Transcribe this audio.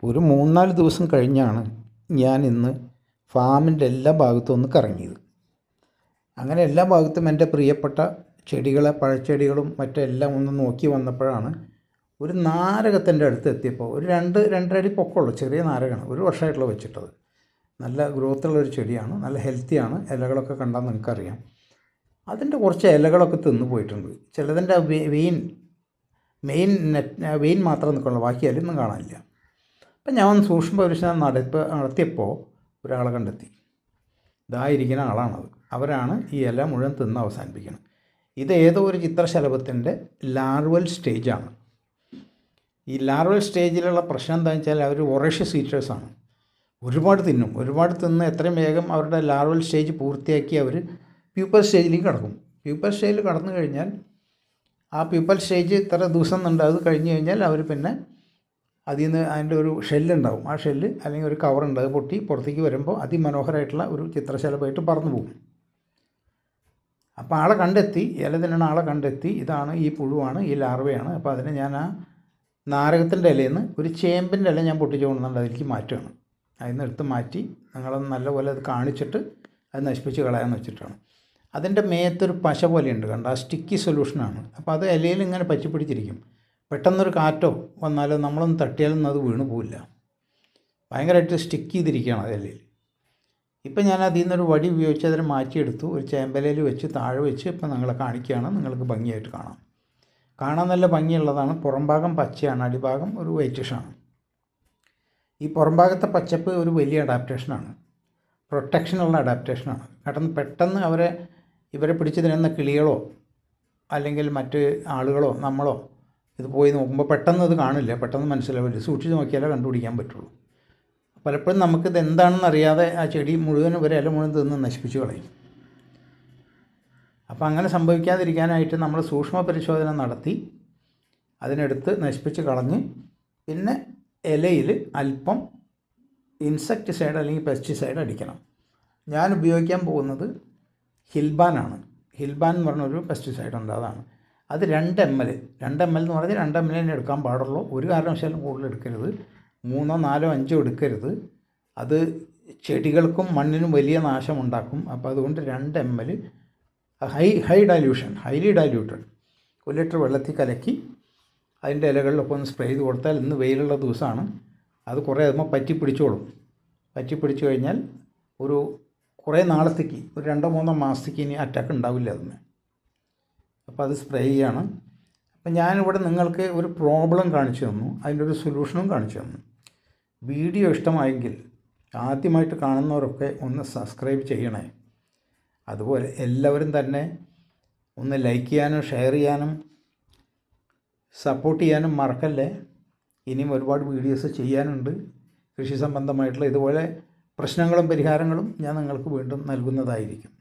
ഒരു 3-4 ദിവസം കഴിഞ്ഞാണ് ഞാൻ ഇന്ന് ഫാമിൻ്റെ എല്ലാ ഭാഗത്തും ഒന്ന് കറങ്ങിയത്. അങ്ങനെ എല്ലാ ഭാഗത്തും എൻ്റെ പ്രിയപ്പെട്ട ചെടികളെ, പഴച്ചെടികളും മറ്റെല്ലാം ഒന്ന് നോക്കി വന്നപ്പോഴാണ് ഒരു നാരകത്തിൻ്റെ അടുത്ത് എത്തിയപ്പോൾ ഒരു 2-2.5 അടി പൊക്കമുള്ള ചെറിയ നാരകമാണ്. ഒരു വർഷമായിട്ടുള്ള വെച്ചിട്ടത്. നല്ല ഗ്രോത്തുള്ളൊരു ചെടിയാണ്, നല്ല ഹെൽത്തിയാണ്. ഇലകളൊക്കെ കണ്ടാൽ നിങ്ങൾക്കറിയാം. അതിൻ്റെ കുറച്ച് ഇലകളൊക്കെ തിന്നു പോയിട്ടുണ്ട്. ചിലതിൻ്റെ വെയിൻ മാത്രം നിൽക്കുള്ളൂ, ബാക്കി ഇലയൊന്നും കാണാനില്ല. അപ്പം ഞാൻ ഒന്ന് സൂക്ഷ്മ പരിശോധന നടത്തിയപ്പോൾ ഒരാളെ കണ്ടെത്തി. ഇതായിരിക്കുന്ന ആളാണത്. അവരാണ് ഈ ഇല മുഴുവൻ തിന്ന് അവസാനിപ്പിക്കുന്നത്. ഇത് ഏതോ ഒരു ചിത്രശലഭത്തിൻ്റെ ലാർവൽ സ്റ്റേജാണ്. ഈ ലാർവൽ സ്റ്റേജിലുള്ള പ്രശ്നം എന്താണെന്ന് വെച്ചാൽ അവർ വൊറേഷ്യസ് ഈറ്റേഴ്സാണ്. ഒരുപാട് തിന്ന് എത്രയും വേഗം അവരുടെ ലാർവൽ സ്റ്റേജ് പൂർത്തിയാക്കി അവർ പ്യൂപ്പൽ സ്റ്റേജിലേക്ക് കടക്കും. പ്യൂപ്പൽ സ്റ്റേജിൽ കടന്നു കഴിഞ്ഞാൽ ആ പ്യൂപ്പൽ സ്റ്റേജ് ഇത്ര ദിവസം ഉണ്ട്. അത് കഴിഞ്ഞ് കഴിഞ്ഞാൽ അവർ പിന്നെ അതിൽ നിന്ന് അതിൻ്റെ ഒരു ഷെല്ലുണ്ടാവും. ആ ഷെല്ല് അല്ലെങ്കിൽ ഒരു കവറുണ്ട്, അത് പൊട്ടി പുറത്തേക്ക് വരുമ്പോൾ അതിമനോഹരമായിട്ടുള്ള ഒരു ചിത്രശലഭമായിട്ട് പറന്നു പോകും. അപ്പോൾ ആളെ കണ്ടെത്തി, ഇല തിന്നണ ആളെ കണ്ടെത്തി. ഇതാണ്, ഈ പുഴുവാണ്, ഈ ലാർവയാണ്. അപ്പോൾ അതിനെ ഞാൻ ആ നാരകത്തിൻ്റെ ഇലയിൽ നിന്ന് ഒരു ചേമ്പിൻ്റെ ഇല ഞാൻ പൊട്ടിച്ച് കൊണ്ടുവന്നുണ്ട് അതിലേക്ക് മാറ്റുകയാണ്. അതിൽ നിന്ന് എടുത്ത് മാറ്റി നിങ്ങളൊന്ന് നല്ലപോലെ അത് കാണിച്ചിട്ട് അത് നശിപ്പിച്ച് കളയാമെന്ന് വെച്ചിട്ടാണ്. അതിൻ്റെ മേത്തൊരു പശ പോലെയുണ്ട്, കണ്ട, ആ സ്റ്റിക്കി സൊല്യൂഷനാണ്. അപ്പോൾ അത് ഇലയിൽ ഇങ്ങനെ പറ്റി പിടിച്ചിരിക്കും. പെട്ടെന്നൊരു കാറ്റോ വന്നാലോ നമ്മളൊന്ന് തട്ടിയാലൊന്നും അത് വീണ് പോവില്ല. ഭയങ്കരമായിട്ട് സ്റ്റിക്ക് ചെയ്തിരിക്കുകയാണ് അത് ഇലയിൽ. ഇപ്പം ഞാൻ അതിൽ നിന്നൊരു വടി ഉപയോഗിച്ച് അതിനെ മാറ്റിയെടുത്തു. ഒരു ചേമ്പലയിൽ വെച്ച് താഴെ വെച്ച് ഇപ്പം നിങ്ങളെ കാണിക്കുകയാണ്. നിങ്ങൾക്ക് ഭംഗിയായിട്ട് കാണാൻ നല്ല ഭംഗിയുള്ളതാണ്. പുറം ഭാഗം പച്ചയാണ്, അടിഭാഗം ഒരു വൈറ്റിഷാണ്. ഈ പുറം ഭാഗത്തെ പച്ചപ്പ് ഒരു വലിയ അഡാപ്റ്റേഷനാണ്, പ്രൊട്ടക്ഷനുള്ള അഡാപ്റ്റേഷനാണ്. പെട്ടെന്ന് ഇവരെ പിടിച്ച് തിന്നുന്ന കിളികളോ അല്ലെങ്കിൽ മറ്റ് ആളുകളോ നമ്മളോ ഇത് പോയി നോക്കുമ്പോൾ പെട്ടെന്ന് ഇത് കാണില്ല, പെട്ടെന്ന് മനസ്സിലാവില്ല. സൂക്ഷിച്ച് നോക്കിയാലേ കണ്ടുപിടിക്കാൻ പറ്റുള്ളൂ. പലപ്പോഴും നമുക്കിത് എന്താണെന്ന് അറിയാതെ ആ ചെടി മുഴുവൻ ഒരു ഇല മുഴുവൻ തിന്ന് നശിപ്പിച്ച് കളയും. അപ്പോൾ അങ്ങനെ സംഭവിക്കാതിരിക്കാനായിട്ട് നമ്മൾ സൂക്ഷ്മ പരിശോധന നടത്തി അതിനെടുത്ത് നശിപ്പിച്ച് കളഞ്ഞ് പിന്നെ ഇലയിൽ അല്പം ഇൻസെക്ടിസൈഡ് അല്ലെങ്കിൽ പെസ്റ്റിസൈഡ് അടിക്കണം. ഞാൻ ഉപയോഗിക്കാൻ പോകുന്നത് ഹിൽബാനാണ്. ഹിൽബാൻ എന്ന് പറഞ്ഞൊരു പെസ്റ്റിസൈഡ് ഉണ്ട്, അതാണ്. അത് 2 ml എന്ന് പറഞ്ഞാൽ 2 ml തന്നെ എടുക്കാൻ പാടുള്ളൂ. ഒരു കാരണവശാലും കൂടുതൽ എടുക്കരുത്. 3, 4, 5 എടുക്കരുത്. അത് ചെടികൾക്കും മണ്ണിനും വലിയ നാശമുണ്ടാക്കും. അപ്പോൾ അതുകൊണ്ട് 2 ml ഹൈലി ഡൈല്യൂട്ടഡ് 1 ലിറ്റർ വെള്ളത്തിൽ കലക്കി അതിൻ്റെ ഇലകളിലൊക്കെ ഒന്ന് സ്പ്രേ ചെയ്ത് കൊടുത്താൽ, ഇന്ന് വെയിലുള്ള ദിവസമാണ്, അത് കുറേ ആകുമ്പോൾ പറ്റി പിടിച്ചു കഴിഞ്ഞാൽ ഒരു കുറേ നാളത്തേക്ക്, ഒരു 2-3 മാസത്തേക്ക് ഇനി അറ്റാക്ക് ഉണ്ടാവില്ല അതിന്. അപ്പോൾ അത് സ്പ്രേ ചെയ്യാണ്. അപ്പം ഞാനിവിടെ നിങ്ങൾക്ക് ഒരു പ്രോബ്ലം കാണിച്ചു തന്നു, അതിൻ്റെ ഒരു സൊല്യൂഷനും കാണിച്ചു തന്നു. വീഡിയോ ഇഷ്ടമായെങ്കിൽ ആദ്യമായിട്ട് കാണുന്നവരൊക്കെ ഒന്ന് സബ്സ്ക്രൈബ് ചെയ്യണേ. അതുപോലെ എല്ലാവരും തന്നെ ഒന്ന് ലൈക്ക് ചെയ്യാനും ഷെയർ ചെയ്യാനും സപ്പോർട്ട് ചെയ്യാനും മറക്കല്ലേ. ഇനിയും ഒരുപാട് വീഡിയോസ് ചെയ്യാനുണ്ട് കൃഷി സംബന്ധമായിട്ടുള്ള. ഇതുപോലെ പ്രശ്നങ്ങളും പരിഹാരങ്ങളും ഞാൻ നിങ്ങൾക്ക് വീണ്ടും നൽകുന്നതായിരിക്കും.